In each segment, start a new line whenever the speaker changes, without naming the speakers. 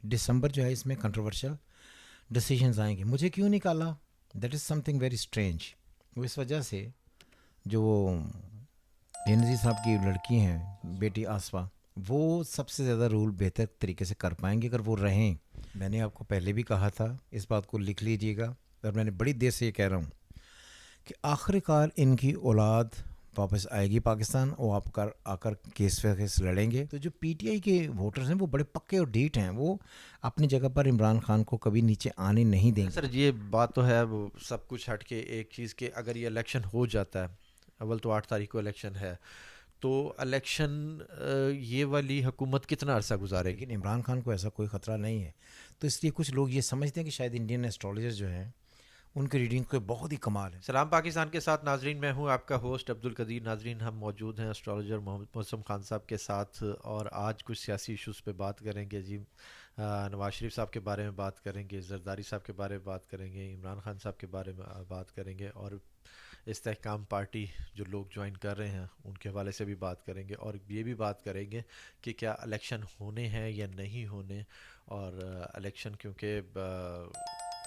دسمبر جو ہے اس میں کنٹروورشل ڈیسیجنز آئیں گے. مجھے کیوں نکالا؟ That is some thing very strange. وہ اس وجہ سے جو وہ بے نظیر صاحب کی لڑکی ہیں بیٹی آصفہ، وہ سب سے زیادہ رول بہتر طریقے سے کر پائیں گے اگر وہ رہیں. میں نے آپ کو پہلے بھی کہا تھا، اس بات کو لکھ لیجیے گا، اور میں نے بڑی دیر سے یہ کہہ رہا ہوں کہ آخر کار ان کی اولاد واپس آئے گی پاکستان، وہ آ کر کیس ویس لڑیں گے. تو جو پی ٹی آئی کے ووٹرز ہیں وہ بڑے پکے اور ڈیٹ ہیں، وہ اپنی جگہ پر عمران خان کو کبھی نیچے آنے نہیں دیں گے.
سر یہ بات تو ہے، وہ سب کچھ ہٹ کے ایک چیز کہ اگر یہ الیکشن ہو جاتا ہے، اول تو 8 تاریخ کو الیکشن ہے، تو الیکشن یہ والی حکومت کتنا عرصہ گزارے گی؟
لیکن عمران خان کو ایسا کوئی خطرہ نہیں ہے، تو اس لیے کچھ لوگ یہ سمجھتے ہیں کہ شاید انڈین ایسٹرالوجر جو ہیں ان کی ریڈنگ کو بہت ہی کمال ہے.
سلام پاکستان کے ساتھ ناظرین، میں ہوں آپ کا ہوسٹ عبد القدیر. ناظرین ہم موجود ہیں اسٹرالوجر محمد موسم خان صاحب کے ساتھ، اور آج کچھ سیاسی ایشوز پہ بات کریں گے جی. نواز شریف صاحب کے بارے میں بات کریں گے، زرداری صاحب کے بارے میں بات کریں گے، عمران خان صاحب کے بارے میں بات کریں گے، اور استحکام پارٹی جو لوگ جوائن کر رہے ہیں ان کے حوالے سے بھی بات کریں گے، اور یہ بھی بات کریں گے کہ کیا الیکشن ہونے ہیں یا نہیں ہونے. اور الیکشن کیونکہ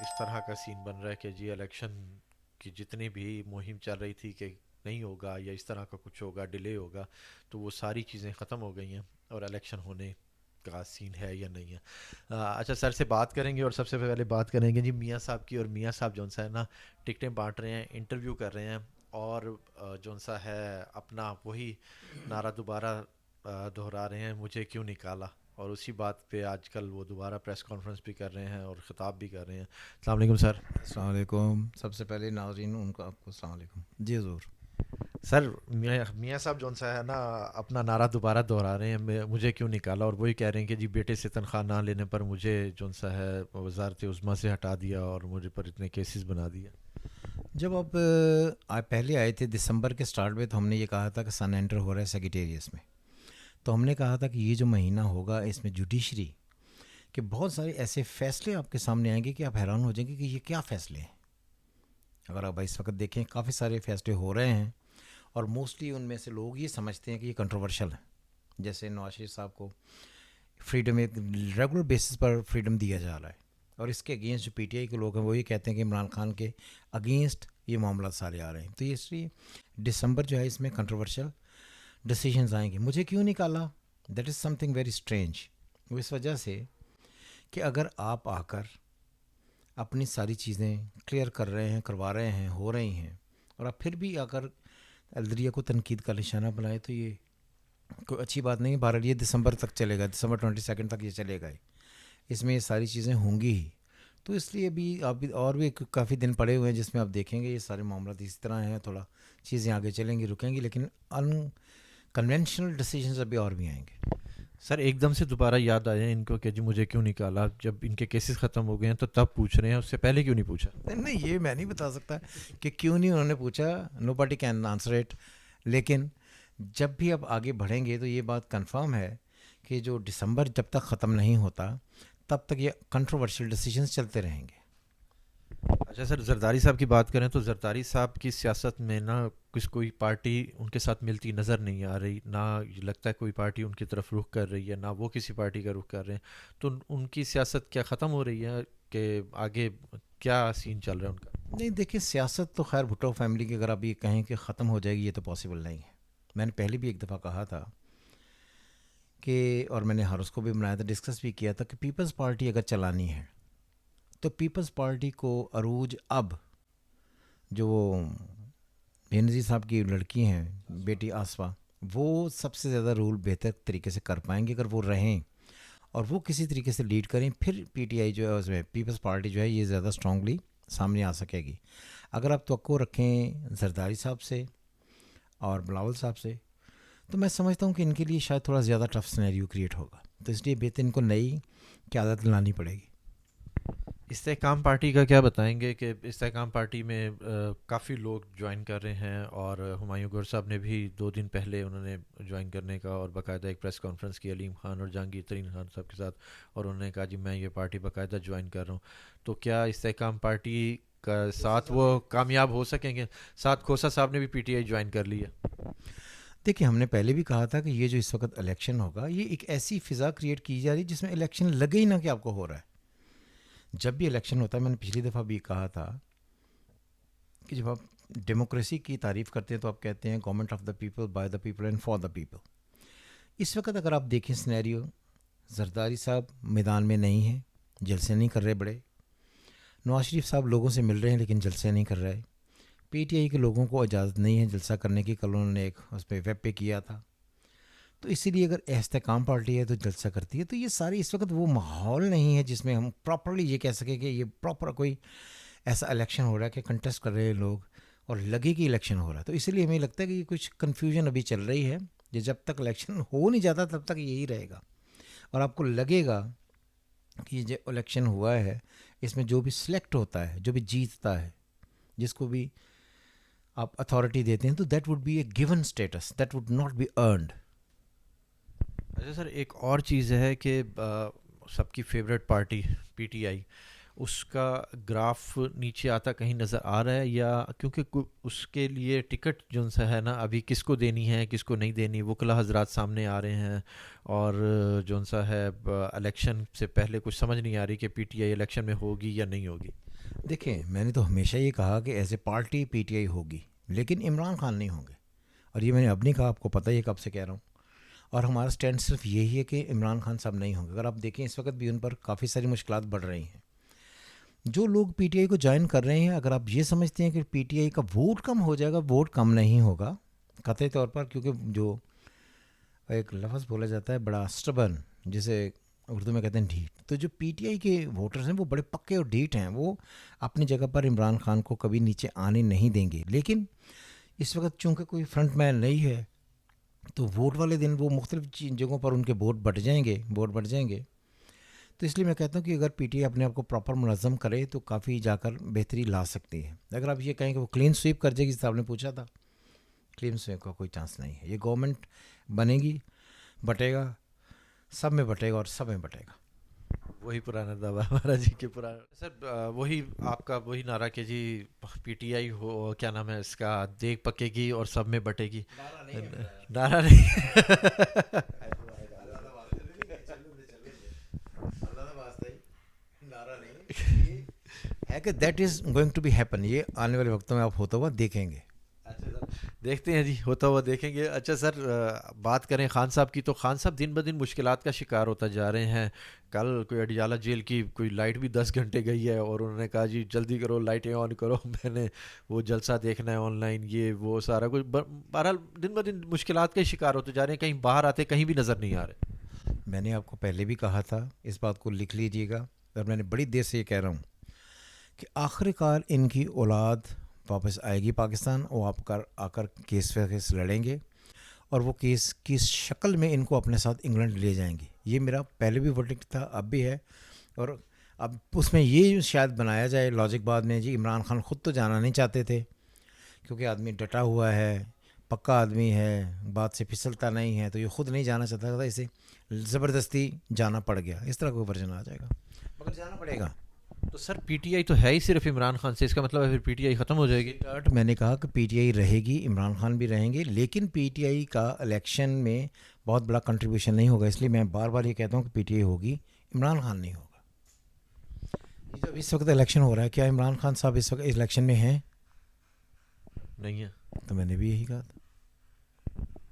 اس طرح کا سین بن رہا ہے کہ جی الیکشن کی جتنی بھی مہم چل رہی تھی کہ نہیں ہوگا یا اس طرح کا کچھ ہوگا، ڈیلے ہوگا، تو وہ ساری چیزیں ختم ہو گئی ہیں اور الیکشن ہونے کا سین ہے یا نہیں ہے. اچھا سر سے بات کریں گے، اور سب سے پہلے بات کریں گے جی میاں صاحب کی. اور میاں صاحب جون سا ہے نا ٹکٹیں بانٹ رہے ہیں، انٹرویو کر رہے ہیں، اور جون سا ہے اپنا وہی نعرہ دوبارہ دہرا رہے ہیں، مجھے کیوں نکالا. اور اسی بات پہ آج کل وہ دوبارہ پریس کانفرنس بھی کر رہے ہیں اور خطاب بھی کر رہے ہیں. السلام علیکم سر.
السلام علیکم. سب سے پہلے ناظرین ان کو آپ کو السلام علیکم. جی حضور.
سر میاں صاحب جون سا ہے نا اپنا نعرہ دوبارہ دہرا رہے ہیں، مجھے کیوں نکالا، اور وہی کہہ رہے ہیں کہ جی بیٹے سے تنخواہ نہ لینے پر مجھے جون سا ہے وزارت عظمیٰ سے ہٹا دیا اور مجھے پر اتنے کیسز بنا دیا.
جب آپ پہلے آئے تھے دسمبر کے سٹارٹ میں، تو ہم نے یہ کہا تھا کہ سن انٹر ہو رہا ہے سیکریٹریٹس میں، تو ہم نے کہا تھا کہ یہ جو مہینہ ہوگا اس میں جوڈیشری کہ بہت سارے ایسے فیصلے آپ کے سامنے آئیں گے کہ آپ حیران ہو جائیں گے کہ یہ کیا فیصلے ہیں. اگر آپ اس وقت دیکھیں کافی سارے فیصلے ہو رہے ہیں، اور موسٹلی ان میں سے لوگ یہ سمجھتے ہیں کہ یہ کنٹروورشل ہے. جیسے نواز شریف صاحب کو فریڈم ایک ریگولر بیسس پر فریڈم دیا جا رہا ہے، اور اس کے اگینسٹ جو پی ٹی آئی کے لوگ ہیں وہ یہ کہتے ہیں کہ عمران خان کے اگینسٹ یہ معاملات سارے آ رہے ہیں. تو یہ اس لیے دسمبر جو ہے اس میں کنٹروورشل ڈیسیجنز آئیں گے. مجھے کیوں نکالا؟ That is some thing very strange. وہ اس وجہ سے کہ اگر آپ آ کر اپنی ساری چیزیں کلیئر کر رہے ہیں، کروا رہے ہیں، ہو رہی ہیں، اور آپ پھر بھی اگر الدریہ کو تنقید کا نشانہ بنائے، تو یہ کوئی اچھی بات نہیں. بہرحال یہ دسمبر تک چلے گا، دسمبر 22 تک یہ چلے گا، اس میں یہ ساری چیزیں ہوں گی ہی. تو اس لیے بھی آپ بھی اور بھی کافی دن پڑے ہوئے ہیں جس میں آپ دیکھیں گے یہ سارے معاملات اس طرح ہیں. تھوڑا چیزیں آگے چلیں گی، رکیں گی، لیکن ان کنونشنل ڈیسیجنز ابھی اور بھی آئیں گے.
سر ایک دم سے دوبارہ یاد آیا ان کو کہ جی مجھے کیوں نکالا، جب ان کے کیسز ختم ہو گئے ہیں تو تب پوچھ رہے ہیں، اس سے پہلے کیوں نہیں پوچھا؟
نہیں، یہ میں نہیں بتا سکتا کہ کیوں نہیں انہوں نے پوچھا. نو باڈی کین آنسر اٹ. لیکن جب بھی آپ آگے بڑھیں گے تو یہ بات کنفرم ہے کہ جو دسمبر جب تک ختم نہیں ہوتا تب تک یہ کنٹروورشل ڈیسیجنز چلتے رہیں گے.
اچھا سر زرداری صاحب کی بات کریں تو زرداری صاحب کی سیاست میں نا کوئی پارٹی ان کے ساتھ ملتی نظر نہیں آ رہی، نہ لگتا ہے کوئی پارٹی ان کی طرف رخ کر رہی ہے، نہ وہ کسی پارٹی کا رخ کر رہے ہیں. تو ان کی سیاست کیا ختم ہو رہی ہے کہ آگے کیا سین چل رہا ہے ان کا؟
نہیں دیکھیں، سیاست تو خیر بھٹو فیملی کی اگر آپ یہ کہیں کہ ختم ہو جائے گی، یہ تو پاسبل نہیں ہے. میں نے پہلے بھی ایک دفعہ کہا تھا کہ، اور میں نے ہر اس کو بھی بنایا تھا، ڈسکس بھی کیا تھا کہ پیپلز پارٹی اگر چلانی ہے تو پیپلز پارٹی کو عروج اب جو بے نظیر صاحب کی لڑکی ہیں بیٹی آصفہ، وہ سب سے زیادہ رول بہتر طریقے سے کر پائیں گے اگر وہ رہیں اور وہ کسی طریقے سے لیڈ کریں. پھر پی ٹی آئی جو ہے اس میں پیپلز پارٹی جو ہے یہ زیادہ اسٹرانگلی سامنے آ سکے گی. اگر آپ توقع رکھیں زرداری صاحب سے اور بلاول صاحب سے، تو میں سمجھتا ہوں کہ ان کے لیے شاید تھوڑا زیادہ ٹف سینیریو کریٹ ہوگا. تو اس لیے بہتر ان کو نئی قیادت لانی پڑے گی.
استحکام پارٹی کا کیا بتائیں گے کہ استحکام پارٹی میں کافی لوگ جوائن کر رہے ہیں، اور ہمایوں گور صاحب نے بھی 2 دن پہلے انہوں نے جوائن کرنے کا اور باقاعدہ ایک پریس کانفرنس کی علیم خان اور جہانگیر ترین خان صاحب کے ساتھ، اور انہوں نے کہا جی میں یہ پارٹی باقاعدہ جوائن کر رہا ہوں. تو کیا استحکام پارٹی کا ساتھ وہ کامیاب ہو سکیں گے؟ ساتھ کھوسا صاحب نے بھی پی ٹی آئی جوائن کر لی ہے.
دیکھیں ہم نے پہلے بھی کہا تھا کہ یہ جو اس وقت الیکشن ہوگا یہ ایک ایسی فضا کریٹ کی جا رہی ہے جس میں الیکشن لگے ہی نہ کہ آپ کو ہو رہا ہے. جب بھی الیکشن ہوتا ہے، میں نے پچھلی دفعہ بھی کہا تھا کہ جب آپ ڈیموکریسی کی تعریف کرتے ہیں تو آپ کہتے ہیں government of the people, by the people and for the people. اس وقت اگر آپ دیکھیں سنیریو، زرداری صاحب میدان میں نہیں ہیں، جلسے نہیں کر رہے بڑے. نواز شریف صاحب لوگوں سے مل رہے ہیں لیکن جلسے نہیں کر رہے. پی ٹی آئی کے لوگوں کو اجازت نہیں ہے جلسہ کرنے کی. کل انہوں نے ایک اس پہ ویب پہ کیا تھا. تو اسی لیے اگر استحکام پارٹی ہے تو جلسہ کرتی ہے. تو یہ ساری اس وقت وہ ماحول نہیں ہے جس میں ہم پراپرلی یہ کہہ سکیں کہ یہ پراپر کوئی ایسا الیکشن ہو رہا ہے کہ کنٹیسٹ کر رہے ہیں لوگ اور لگے کہ الیکشن ہو رہا ہے. تو اسی لیے ہمیں لگتا ہے کہ یہ کچھ کنفیوژن ابھی چل رہی ہے. یہ جب تک الیکشن ہو نہیں جاتا تب تک یہی رہے گا. اور آپ کو لگے گا کہ یہ جو الیکشن ہوا ہے اس میں جو بھی سلیکٹ ہوتا ہے، جو بھی جیتتا ہے، جس کو بھی آپ اتھارٹی دیتے ہیں، تو that would be a given status, that would not be earned.
اچھا سر، ایک اور چیز ہے کہ سب کی فیوریٹ پارٹی پی ٹی آئی، اس کا گراف نیچے آتا کہیں نظر آ رہا ہے؟ یا کیونکہ اس کے لیے ٹکٹ جو سا ہے نا ابھی کس کو دینی ہے کس کو نہیں دینی، وکلا حضرات سامنے آ رہے ہیں. اور جو سا ہے الیکشن سے پہلے کچھ سمجھ نہیں آ رہی کہ پی ٹی آئی الیکشن میں ہوگی یا نہیں ہوگی.
دیکھیں میں نے تو ہمیشہ یہ کہا کہ as a party P T آئی ہوگی لیکن عمران خان نہیں ہوں گے. اور یہ میں نے اب نہیں کہا، آپ کو پتہ ہی ہے کب سے کہہ رہا ہوں. اور ہمارا سٹینڈ صرف یہی ہے کہ عمران خان صاحب نہیں ہوں گے. اگر آپ دیکھیں اس وقت بھی ان پر کافی ساری مشکلات بڑھ رہی ہیں. جو لوگ پی ٹی آئی کو جوائن کر رہے ہیں، اگر آپ یہ سمجھتے ہیں کہ پی ٹی آئی کا ووٹ کم ہو جائے گا، ووٹ کم نہیں ہوگا قطعی طور پر. کیونکہ جو ایک لفظ بولا جاتا ہے بڑا سٹبن، جسے اردو میں کہتے ہیں ڈھیٹ، تو جو پی ٹی آئی کے ووٹرز ہیں وہ بڑے پکے اور ڈھیٹ ہیں. وہ اپنی جگہ پر عمران خان کو کبھی نیچے آنے نہیں دیں گے. لیکن اس وقت چونکہ کوئی فرنٹ مین نہیں ہے تو ووٹ والے دن وہ مختلف جگہوں پر ان کے ووٹ بٹ جائیں گے. تو اس لیے میں کہتا ہوں کہ اگر پی ٹی آئی اپنے آپ کو پراپر منظم کرے تو کافی جا کر بہتری لا سکتی ہے. اگر آپ یہ کہیں کہ وہ کلین سویپ کر جائے گی، جس آپ نے پوچھا تھا، کلین سویپ کا کوئی چانس نہیں ہے. یہ گورنمنٹ بنے گی، بٹے گا، سب میں بٹے گا اور سب میں بٹے گا.
وہی پرانا دعویٰ ہمارا جی کے پرانا سر. وہی آپ کا وہی نعرہ کہ جی پی ٹی آئی ہو، کیا نام ہے اس کا، دیکھ پکے گی اور سب میں بٹے گی. نعرہ نہیں
ہے کہ that is going to be happen. یہ آنے والے وقتوں میں آپ ہوتا ہوا دیکھیں گے.
اچھا سر، دیکھتے ہیں جی، ہوتا ہوا دیکھیں گے. اچھا سر، بات کریں خان صاحب کی، تو خان صاحب دن بدن مشکلات کا شکار ہوتا جا رہے ہیں. کل کوئی اڈیالہ جیل کی کوئی لائٹ بھی 10 گھنٹے گئی ہے اور انہوں نے کہا جی جلدی کرو لائٹیں آن کرو، میں نے وہ جلسہ دیکھنا ہے آن لائن، یہ وہ سارا کچھ. بہرحال دن بدن مشکلات کا شکار ہوتے جا رہے ہیں، کہیں باہر آتے کہیں بھی نظر نہیں آ رہے.
میں نے آپ کو پہلے بھی کہا تھا، اس بات کو لکھ لیجئے گا، اور میں نے بڑی دیر سے یہ کہہ رہا ہوں کہ آخر کار ان کی اولاد واپس آئے گی پاکستان. وہ آ کر کیس ویس لڑیں گے اور وہ کیس کس شکل میں ان کو اپنے ساتھ انگلینڈ لے جائیں گے. یہ میرا پہلے بھی ورڈکٹ تھا، اب بھی ہے. اور اب اس میں یہ شاید بنایا جائے لاجک بعد میں، جی عمران خان خود تو جانا نہیں چاہتے تھے کیونکہ آدمی ڈٹا ہوا ہے، پکا آدمی ہے، بات سے پھسلتا نہیں ہے، تو یہ خود نہیں جانا چاہتا تھا، اسے زبردستی جانا پڑ گیا. اس طرح کوئی ورژن آ جائے گا، مگر جانا پڑے گا.
تو سر پی ٹی آئی تو ہے ہی صرف عمران خان سے، اس کا مطلب ہے پھر پی ٹی آئی ختم ہو جائے گی.
میں نے کہا کہ پی ٹی آئی رہے گی، عمران خان بھی رہیں گے، لیکن پی ٹی آئی کا الیکشن میں بہت بڑا کنٹریبیوشن نہیں ہوگا. اس لیے میں بار بار یہ کہتا ہوں کہ پی ٹی آئی ہوگی، عمران خان نہیں ہوگا. یہ جب اس وقت الیکشن ہو رہا ہے، کیا عمران خان صاحب اس وقت الیکشن میں ہیں؟
نہیں ہے،
تو میں نے بھی یہی کہا تھا.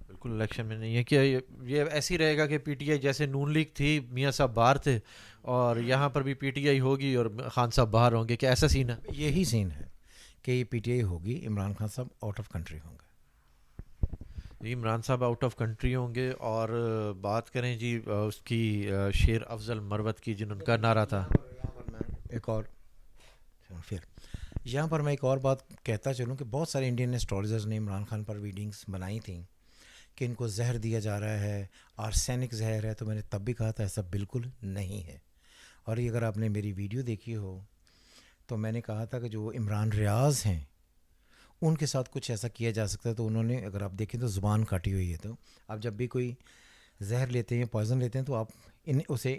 بالکل الیکشن میں نہیں ہے. کہ یہ ایسے ہی رہے گا کہ پی ٹی آئی جیسے نون لیگ تھی، میاں صاحب باہر تھے، اور یہاں پر بھی پی ٹی آئی ہوگی اور خان صاحب باہر ہوں گے، کیا ایسا سین ہے؟
یہی سین ہے کہ یہ پی ٹی آئی ہوگی، عمران خان صاحب آؤٹ آف کنٹری ہوں گے.
جی عمران صاحب آؤٹ آف کنٹری ہوں گے. اور بات کریں جی اس کی شیر افضل مروت کی، جن کا نعرہ تھا.
یہاں پر میں ایک اور بات کہتا چلوں کہ بہت سارے انڈین اسٹرالجرز نے عمران خان پر ویڈنگز بنائی تھیں کہ ان کو زہر دیا جا رہا ہے، آرسینک زہر ہے. تو میں نے تب بھی کہا تھا ایسا بالکل نہیں ہے. اور یہ اگر آپ نے میری ویڈیو دیکھی ہو تو میں نے کہا تھا کہ جو عمران ریاض ہیں ان کے ساتھ کچھ ایسا کیا جا سکتا ہے. تو انہوں نے، اگر آپ دیکھیں تو زبان کاٹی ہوئی ہے. تو آپ جب بھی کوئی زہر لیتے ہیں، پوائزن لیتے ہیں، تو آپ اسے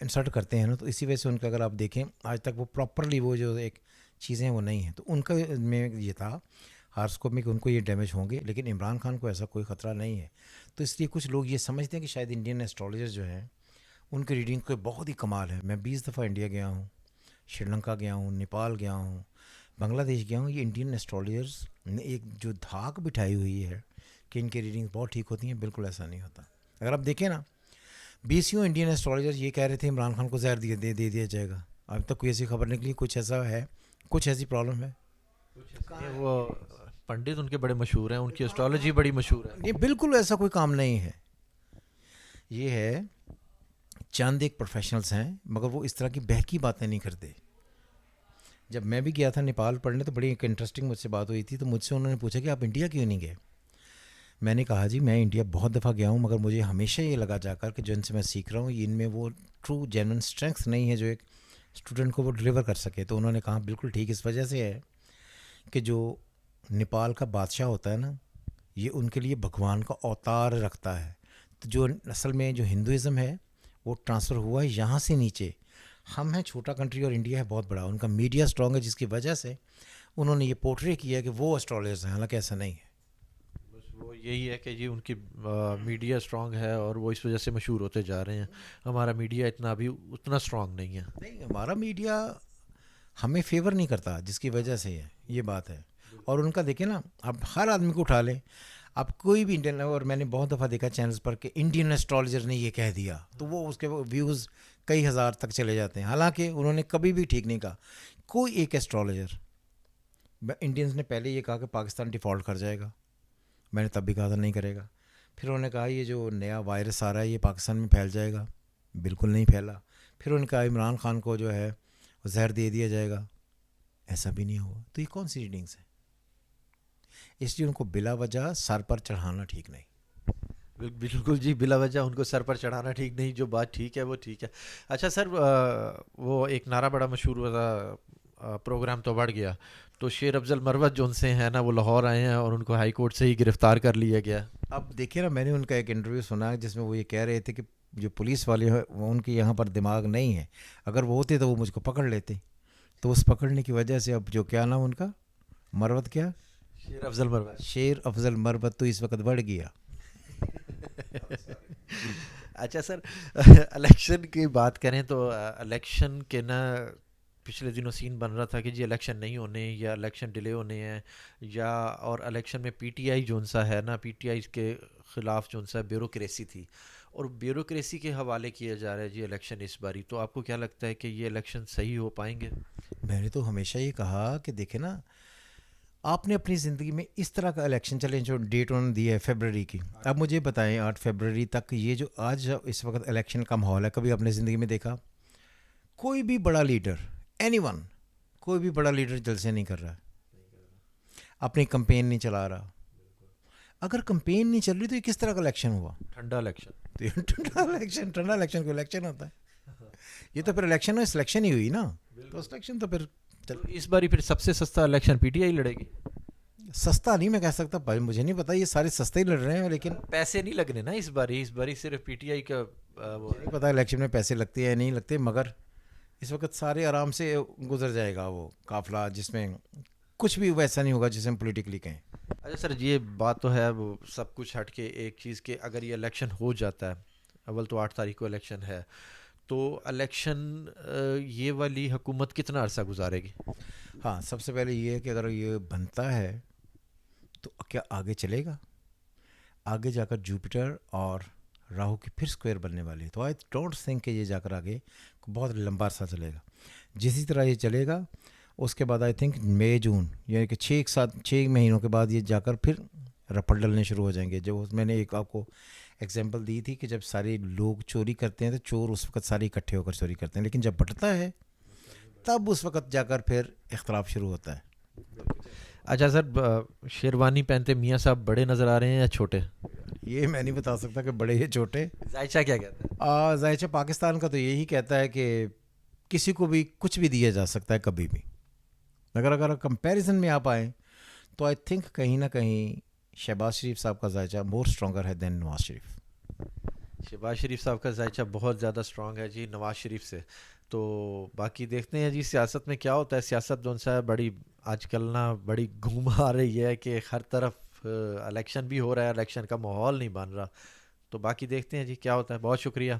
انسرٹ کرتے ہیں نا. تو اسی وجہ سے ان کا اگر آپ دیکھیں آج تک وہ پراپرلی وہ جو ایک چیزیں وہ نہیں ہیں. تو ان کا میں یہ تھا ہارسکوپ میں کہ ان کو یہ ڈیمیج ہوں گے، لیکن عمران خان کو ایسا کوئی خطرہ نہیں ہے. تو اس لیے کچھ لوگ یہ سمجھتے ہیں کہ شاید انڈین ایسٹرالوجر جو ہیں ان کی ریڈنگ کو بہت ہی کمال ہے. میں 20 دفعہ انڈیا گیا ہوں، شری لنکا گیا ہوں، نیپال گیا ہوں، بنگلہ دیش گیا ہوں. یہ انڈین ایسٹرالوجرز نے ایک جو دھاک بٹھائی ہوئی ہے کہ ان کی ریڈنگ بہت ٹھیک ہوتی ہیں، بالکل ایسا نہیں ہوتا. اگر آپ دیکھیں نا، 20 انڈین ایسٹرالوجر یہ کہہ رہے تھے عمران خان کو زہر دے دیا جائے گا. اب تک کوئی ایسی خبر نکلی، کچھ ایسا ہے، کچھ ایسی پرابلم ہے؟
وہ پنڈت ان کے بڑے مشہور ہیں، ان کی اسٹرالوجی بڑی مشہور ہے.
یہ بالکل ایسا کوئی کام نہیں ہے. یہ ہے چند ایک پروفیشنلز ہیں، مگر وہ اس طرح کی بہکی باتیں نہیں کرتے. جب میں بھی گیا تھا نیپال پڑھنے تو بڑی ایک انٹرسٹنگ مجھ سے بات ہوئی تھی. تو مجھ سے انہوں نے پوچھا کہ آپ انڈیا کیوں نہیں گئے؟ میں نے کہا جی میں انڈیا بہت دفعہ گیا ہوں، مگر مجھے ہمیشہ یہ لگا جا کر کہ جو ان سے میں سیکھ رہا ہوں ان میں وہ ٹرو جینوئن اسٹرینگتھ نہیں ہے جو ایک اسٹوڈنٹ کو وہ ڈلیور کر سکے. تو انہوں نے کہا بالکل ٹھیک، اس وجہ سے ہے کہ جو نیپال کا بادشاہ ہوتا ہے نا، یہ ان کے لیے بھگوان کا اوتار رکھتا ہے. تو جو اصل میں جو ہندوازم ہے وہ ٹرانسفر ہوا ہے یہاں سے نیچے. ہم ہیں چھوٹا کنٹری اور انڈیا ہے بہت بڑا. ان کا میڈیا اسٹرانگ ہے جس کی وجہ سے انہوں نے یہ پورٹری کیا ہے کہ وہ اسٹرالرز ہیں، حالانکہ ایسا نہیں ہے.
بس وہ یہی ہے کہ جی ان کی میڈیا اسٹرانگ ہے اور وہ اس وجہ سے مشہور ہوتے جا رہے ہیں. ہمارا میڈیا اتنا ابھی اتنا اسٹرانگ نہیں ہے.
نہیں، ہمارا میڈیا ہمیں فیور نہیں کرتا، جس کی وجہ سے ہے یہ بات ہے. اور ان کا دیکھیں نا، اب ہر آدمی کو اٹھا لیں، اب کوئی بھی انڈین، اور میں نے بہت دفعہ دیکھا چینلز پر کہ انڈین ایسٹرالوجر نے یہ کہہ دیا، تو وہ اس کے ویوز کئی ہزار تک چلے جاتے ہیں. حالانکہ انہوں نے کبھی بھی ٹھیک نہیں کہا. کوئی ایک ایسٹرالوجر، انڈینز نے پہلے یہ کہا کہ پاکستان ڈیفالٹ کر جائے گا، میں نے تب بھی کہا تھا نہیں کرے گا. پھر انہوں نے کہا یہ جو نیا وائرس آ رہا ہے یہ پاکستان میں پھیل جائے گا، بالکل نہیں پھیلا. پھر انہوں نے کہا عمران خان کو جو ہے وہ زہر دے دیا جائے گا، ایسا بھی نہیں ہوا. تو یہ کون سی ریڈنگس ہیں؟ اس لیے ان کو بلا وجہ سر پر چڑھانا ٹھیک نہیں.
بالکل جی، بلا وجہ ان کو سر پر چڑھانا ٹھیک نہیں. جو بات ٹھیک ہے وہ ٹھیک ہے. اچھا سر، وہ ایک نعرہ بڑا مشہور ہوا تھا، پروگرام تو بڑھ گیا. تو شیر افضل مروت جو ان سے ہیں نا، وہ لاہور آئے ہیں اور ان کو ہائی کورٹ سے ہی گرفتار کر لیا گیا.
اب دیکھیے نا، میں نے ان کا ایک انٹرویو سنا جس میں وہ یہ کہہ رہے تھے کہ جو پولیس والے ہیں وہ ان کے یہاں پر دماغ نہیں ہے، اگر وہ ہوتے تو وہ مجھ کو پکڑ لیتے. تو اس پکڑنے کی وجہ سے اب جو کیا نام ان کا، مروت، کیا
شیر افضل مروت.
شیر افضل مروت، تو اس وقت بڑھ گیا.
اچھا سر، الیکشن کی بات کریں تو الیکشن کے نا پچھلے دنوں سین بن رہا تھا کہ جی الیکشن نہیں ہونے یا الیکشن ڈیلے ہونے ہیں، یا اور الیکشن میں پی ٹی آئی جو سا ہے نا، پی ٹی آئی کے خلاف جو سا بیوروکریسی تھی، اور بیوروکریسی کے حوالے کیا جا رہا ہے جی الیکشن اس باری. تو آپ کو کیا لگتا ہے کہ یہ الیکشن صحیح ہو پائیں گے؟
میں نے تو ہمیشہ یہ کہا کہ دیکھیں نا، آپ نے اپنی زندگی میں اس طرح کا الیکشن چلیں جو ڈیٹ انہوں نے دی ہے فیبرری کی. اب مجھے بتائیں 8 فیبرری تک یہ جو آج اس وقت الیکشن کا ماحول ہے، کبھی اپنے زندگی میں دیکھا کوئی بھی بڑا لیڈر، اینی ون، کوئی بھی بڑا لیڈر جلسے نہیں کر رہا، اپنی کمپین نہیں چلا رہا. اگر کمپین نہیں چل رہی تو یہ کس طرح کا الیکشن ہوا؟
ٹھنڈا الیکشن.
تو یہ ٹھنڈا الیکشن کو الیکشن ہوتا ہے؟ یہ تو پھر الیکشن ہو، سلیکشن ہی ہوئی نا. تو سلیکشن تو پھر
اس باری پھر سب سے سستا الیکشن پی ٹی آئی لڑے گی.
سستا نہیں میں کہہ سکتا بھائی، مجھے نہیں پتا، یہ سارے سستے ہی لڑ رہے ہیں، لیکن
پیسے نہیں لگنے نا اس باری صرف پی ٹی آئی کا وہ
نہیں پتا الیکشن میں پیسے لگتے ہیں یا نہیں لگتے. مگر اس وقت سارے آرام سے گزر جائے گا وہ قافلہ، جس میں کچھ بھی ویسا نہیں ہوگا جسے ہم پولیٹیکلی کہیں.
اچھا سر، یہ بات تو ہے، وہ سب کچھ ہٹ کے ایک چیز کہ اگر یہ الیکشن ہو جاتا ہے، اول تو 8 تاریخ کو الیکشن ہے، تو الیکشن یہ والی حکومت کتنا عرصہ گزارے گی؟
ہاں، سب سے پہلے یہ ہے کہ اگر یہ بنتا ہے تو کیا آگے چلے گا؟ آگے جا کر جوپیٹر اور راہو کی پھر اسکوائر بننے والی ہے. تو آئی ڈونٹ تھنک کہ یہ جا کر آگے بہت لمبا عرصہ چلے گا. جسی طرح یہ چلے گا اس کے بعد آئی تھنک مئی جون، یعنی کہ 6 مہینوں کے بعد یہ جا کر پھر رپڑ ڈلنے شروع ہو جائیں گے. جو میں نے ایک آپ کو ایگزامپل دی تھی کہ جب سارے لوگ چوری کرتے ہیں تو چور اس وقت سارے اکٹھے ہو کر چوری کرتے ہیں، لیکن جب بٹتا ہے تب اس وقت جا کر پھر اختلاف شروع ہوتا ہے.
اچھا سر، شیروانی پہنتے میاں صاحب بڑے نظر آ رہے ہیں یا چھوٹے؟
یہ میں نہیں بتا سکتا کہ بڑے یا چھوٹے.
ذائچہ کیا کہتا ہے؟
ذائچہ پاکستان کا تو یہی کہتا ہے کہ کسی کو بھی کچھ بھی دیا جا سکتا ہے کبھی بھی، مگر اگر کمپیریزن میں آپ آئیں تو آئی تھنک کہیں نہ کہیں شہباز شریف صاحب کا ذائچہ مور اسٹرانگر ہے دین نواز شریف.
شہباز شریف صاحب کا ذائچہ بہت زیادہ اسٹرانگ ہے جی نواز شریف سے. تو باقی دیکھتے ہیں جی سیاست میں کیا ہوتا ہے. سیاست جو ہے بڑی آج کل نا بڑی گھوم آ رہی ہے کہ ہر طرف الیکشن بھی ہو رہا ہے, الیکشن کا ماحول نہیں بن رہا. تو باقی دیکھتے ہیں جی کیا ہوتا ہے. بہت شکریہ,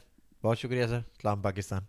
بہت شکریہ سر. سلام پاکستان.